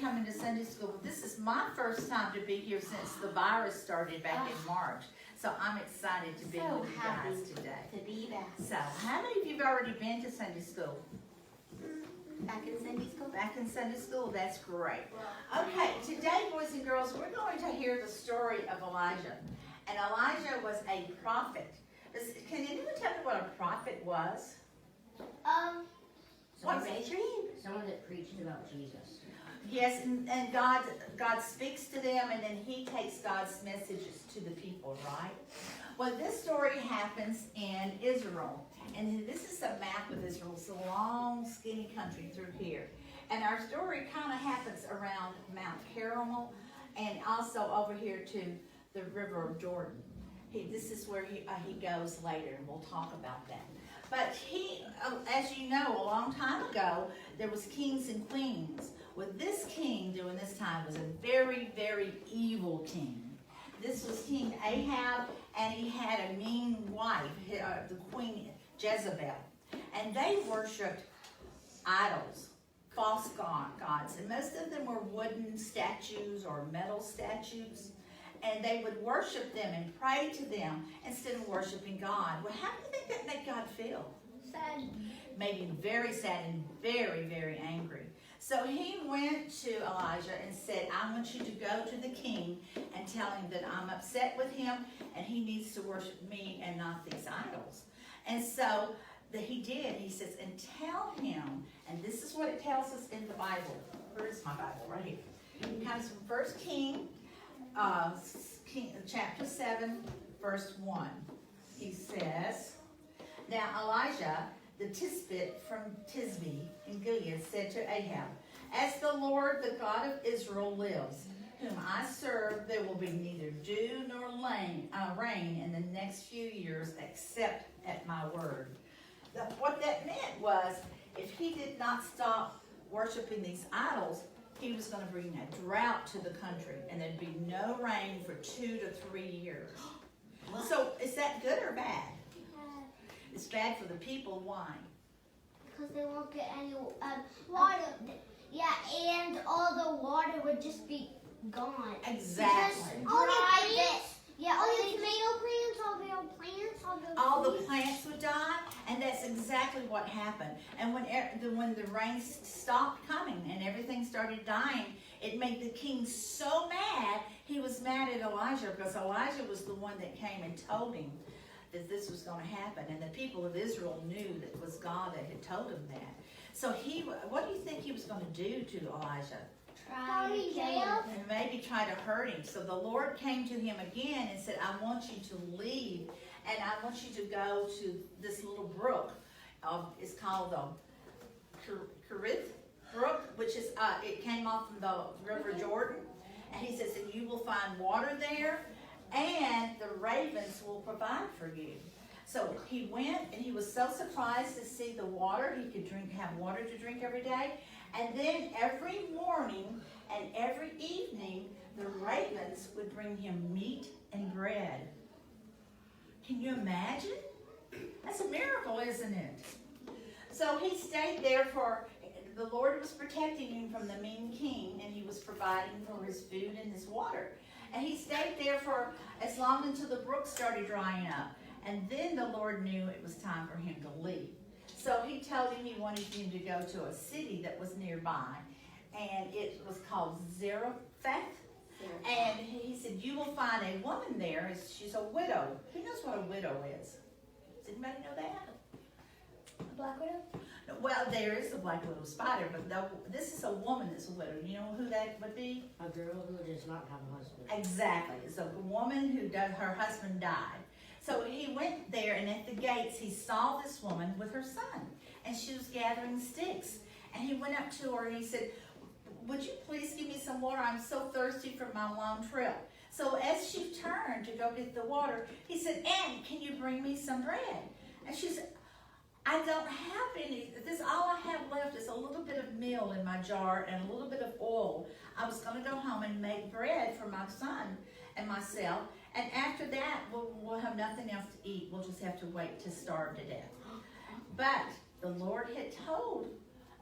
coming to Sunday school, but this is my first time to be here since the virus started back in March. So I'm excited to be with you guys today. To be back. So, how many of you have already been to Sunday school? Back in Sunday school? Back in Sunday school, that's great. Okay, today, boys and girls, we're going to hear the story of Elijah. And Elijah was a prophet. Can anyone tell me what a prophet was? Someone raise your hand. Someone that preached about Jesus. Yes, and God speaks to them, and then He takes God's messages to the people, right? Well, this story happens in Israel, and this is a map of Israel. It's a long, skinny country through here. And our story kind of happens around Mount Carmel, and also over here to the River of Jordan. This is where he goes later, and we'll talk about that. But as you know, a long time ago, there was kings and queens. Well, this king during this time was a very, very evil king. This was King Ahab, and he had a mean wife, the queen Jezebel. And they worshipped idols, false gods. And most of them were wooden statues or metal statues. And they would worship them and pray to them instead of worshiping God. Well, how do you think that made God feel? Sad. Made him very sad and very, very angry. So he went to Elijah and said, I want you to go to the king and tell him that I'm upset with him and he needs to worship me and not these idols. And so he did. He says, and tell him, and this is what it tells us in the Bible. Where's my Bible? Right here. It comes from 1 King, chapter 7, verse 1. He says, now Elijah, the Tishbite from Tisbe in Gilead, said to Ahab, as the Lord, the God of Israel, lives, whom I serve, there will be neither dew nor rain in the next few years except at my word. What that meant was, if he did not stop worshiping these idols, he was going to bring a drought to the country, and there'd be no rain for 2 to 3 years. So, is that good or bad? It's bad for the people. Why? Because they won't get any water. Yeah, and all the water would just be gone. Exactly. All the plants, all the tomato plants, All the plants would die, and that's exactly what happened. And when the rain stopped coming and everything started dying, it made the king so mad. He was mad at Elijah because Elijah was the one that came and told him that this was going to happen. And the people of Israel knew that it was God that had told him that. So what do you think he was going to do to Elijah? Try to kill him. And maybe try to hurt him. So the Lord came to him again and said, I want you to leave, and I want you to go to this little brook. It's called the Cherith Brook, which is, it came off from the River Jordan. And he says that you will find water there, and the ravens will provide for you. So he went, and he was so surprised to see the water. He could have water to drink every day. And then every morning and every evening, the ravens would bring him meat and bread. Can you imagine? That's a miracle, isn't it? So he stayed there the Lord was protecting him from the mean king, and he was providing for his food and his water. And he stayed there for as long until the brook started drying up. And then the Lord knew it was time for him to leave. So he told him he wanted him to go to a city that was nearby. And it was called Zarephath. And he said, you will find a woman there. She's a widow. Who knows what a widow is? Does anybody know that? A black widow? Well, there is a black widow spider, but this is a woman that's a widow. You know who that would be? A girl who does not have a husband. Exactly. It's a woman who her husband died. So he went there, and at the gates, he saw this woman with her son, and she was gathering sticks. And he went up to her, and he said, would you please give me some water? I'm so thirsty from my long trip. So as she turned to go get the water, he said, Annie, can you bring me some bread? And she said, I don't have any. All I have left is a little bit of meal in my jar and a little bit of oil. I was going to go home and make bread for my son and myself. And after that, we'll have nothing else to eat. We'll just have to wait to starve to death. But the Lord had told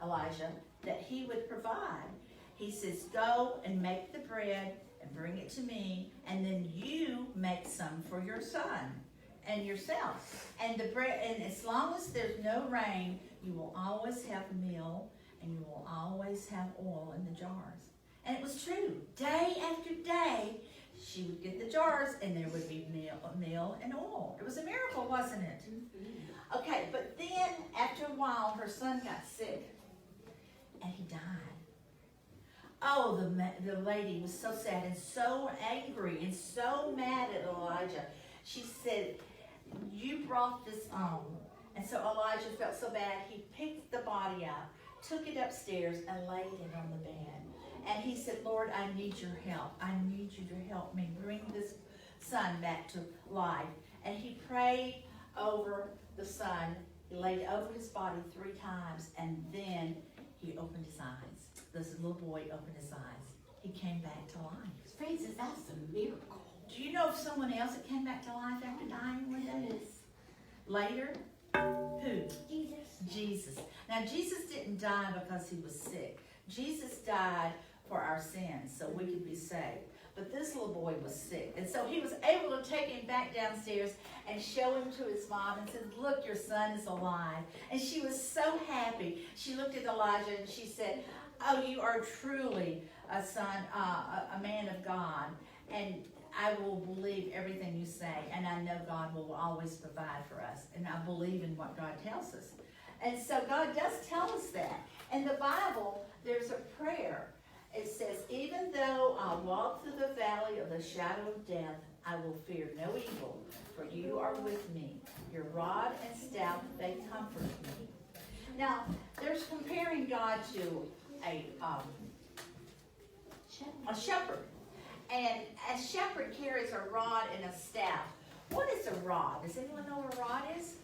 Elijah that he would provide. He says, go and make the bread and bring it to me, and then you make some for your son and yourself. And the bread, and as long as there's no rain, you will always have meal, and you will always have oil in the jars. And it was true. Day after day, she would get the jars, and there would be meal and oil. It was a miracle, wasn't it? Okay, but then after a while, her son got sick, and he died. Oh, the lady was so sad and so angry and so mad at Elijah. She said, you brought this on. And so Elijah felt so bad, he picked the body up, took it upstairs, and laid it on the bed. And he said, Lord, I need your help. I need you to help me bring this son back to life. And he prayed over the son. He laid over his body 3 times, and then he opened his eyes. This little boy opened his eyes. He came back to life. Francis, that's a miracle. Do you know of someone else that came back to life after dying one day? Later? Who? Jesus. Now, Jesus didn't die because he was sick. Jesus died for our sins so we could be saved. But this little boy was sick. And so he was able to take him back downstairs and show him to his mom and said, look, your son is alive. And she was so happy. She looked at Elijah and she said, oh, you are truly a son, a man of God. And I will believe everything you say. And I know God will always provide for us. And I believe in what God tells us. And so God does tell us that. In the Bible, there's a prayer. It says, even though I walk through the valley of the shadow of death, I will fear no evil, for you are with me. Your rod and staff, they comfort me. Now, there's comparing God to a shepherd. And a shepherd carries a rod and a staff. What is a rod? Does anyone know what a rod is?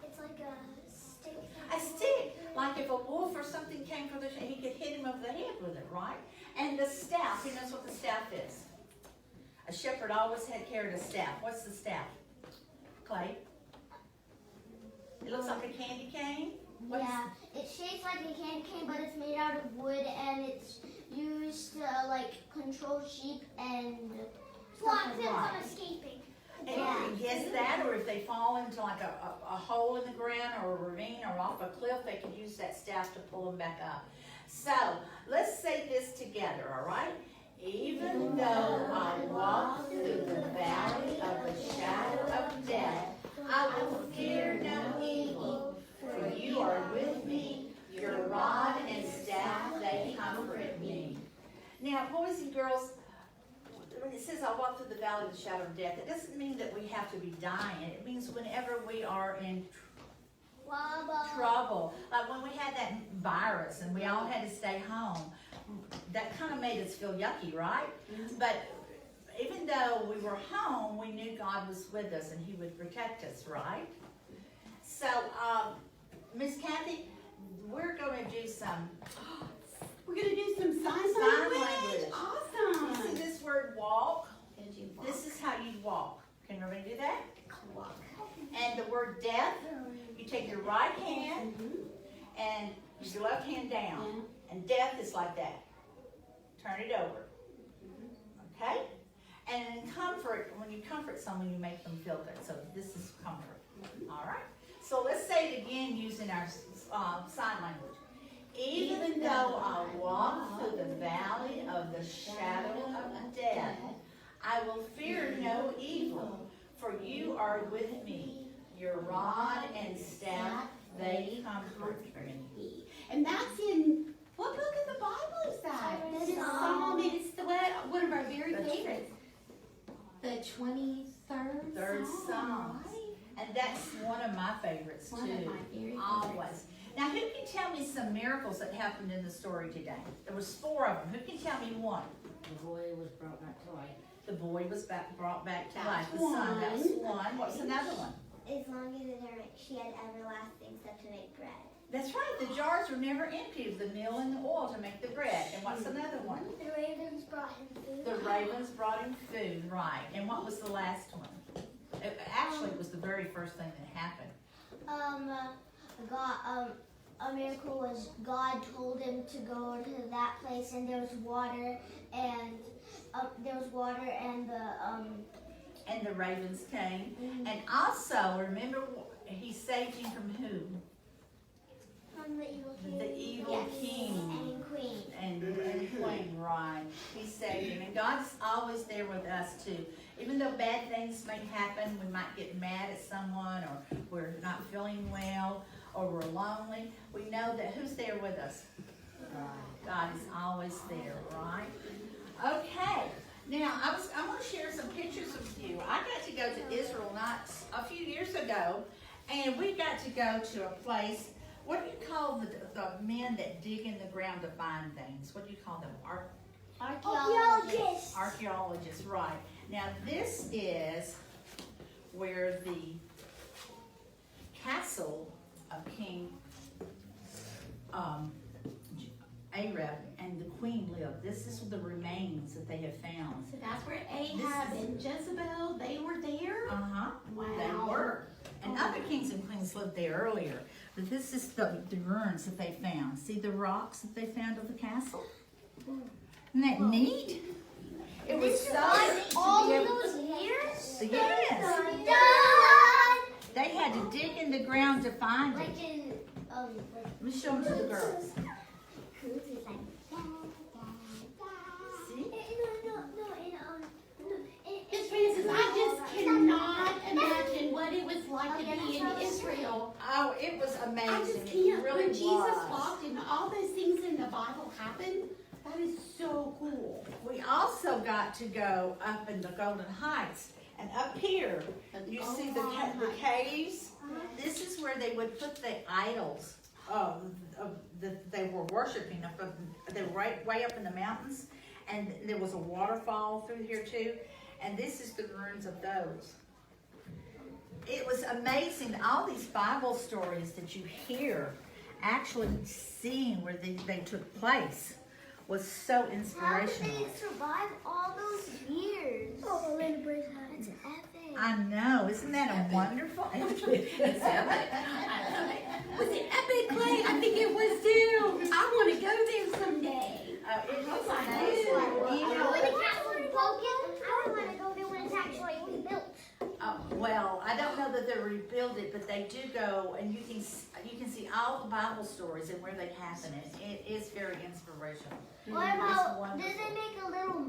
It's like a stick. A stick. Like if a wolf or something came for the he could hit him over the head with it, right? And the staff, who knows what the staff is? A shepherd always had carried a staff. What's the staff? Clay? It looks like a candy cane? Yeah, it's shaped like a candy cane, but it's made out of wood, and it's used to like control sheep and block them from escaping. And yes, that, or if they fall into like a hole in the ground or a ravine or off a cliff, they can use that staff to pull them back up. So, let's say this together, all right? Even though I walk through the valley of the shadow of death, I will fear no evil, for you are with me. Your rod and staff, they comfort me. Now, boys and girls, when it says I walk through the valley of the shadow of death, it doesn't mean that we have to be dying. It means whenever we are in trouble. Like when we had that virus and we all had to stay home, that kind of made us feel yucky, right? But even though we were home, we knew God was with us and he would protect us, right? So, Miss Kathy, we're going to do some We're going to do some sign You language. Awesome. see this word walk? This is how you walk. Can everybody do that? Walk. And the word death, you take your right hand and your left hand down. And death is like that. Turn it over. Okay? And in comfort, when you comfort someone, you make them feel good. So this is comfort. All right? So let's say it again using our sign language. Even though I walk through the valley of the shadow of death, I will fear no evil, for you are with me. Your rod and staff, they comfort me. And that's in, what book of the Bible is that? This is Psalm. It's one of our very favorites. The 23rd Third Psalm. Psalm. And that's one of my favorites One too. of my very Always. favorites. Now, who can tell me some miracles that happened in the story today? There was 4 of them. Who can tell me one? The boy was brought back to life. The boy was brought back to That's life. The son, that was one. What's another one? As long as she had everlasting stuff to make bread. That's right. The jars were never empty of the meal and the oil to make the bread. And what's another one? The ravens brought him food. The ravens brought him food, right. And what was the last one? Actually, it was the very first thing that happened. a miracle was God told him to go to that place, and there was water, and And the ravens came. And also, remember, he saved him from who? from the evil king. The evil king. And queen. And queen, right. He saved him. And God's always there with us too. Even though bad things may happen, we might get mad at someone, or we're not feeling well, or we're lonely, we know that who's there with us? God is always there, right? Okay. Now, I want to share some pictures with you. I got to go to Israel not a few years ago, and we got to go to a place. What do you call the men that dig in the ground to find things? What do you call them? Archaeologists. Archaeologists, right. Now, this is where the castle of King Arab and the queen lived. This is the remains that they have found. So that's where Ahab and Jezebel, they were there? Uh-huh. Wow. They were. And other kings and queens lived there earlier. But this is the ruins that they found. See the rocks that they found of the castle? Isn't that neat? It was so neat All to be able those years? Yes. Done. They had to dig in the ground to find it. Like in, Let me show them to the girls. See? Miss Francis, I just cannot imagine what it was like to be in Israel. Oh, it was amazing. I just It can't. really When Jesus was. walked and all those things in the Bible happened, that is so cool. We also got to go up in the Golden Heights. And up here, you see the caves? This is where they would put the idols that they were worshiping. They were way up in the mountains. And there was a waterfall through here too. And this is the ruins of those. It was amazing. All these Bible stories that you hear, actually seeing where they took place, was so How did inspirational. they survive all those years? Oh, it's epic. I know. Isn't that a wonderful? It's epic. Was it epic, Clay? I think it was too. I want to go there someday. It was I amazing. do. You When know, the castle is broken, I would want to go there when it's actually rebuilt. well, I don't know that they rebuild it, but they do go, and you can see all the Bible stories and where they happen. It is very inspirational. What It's about, wonderful. did they make a little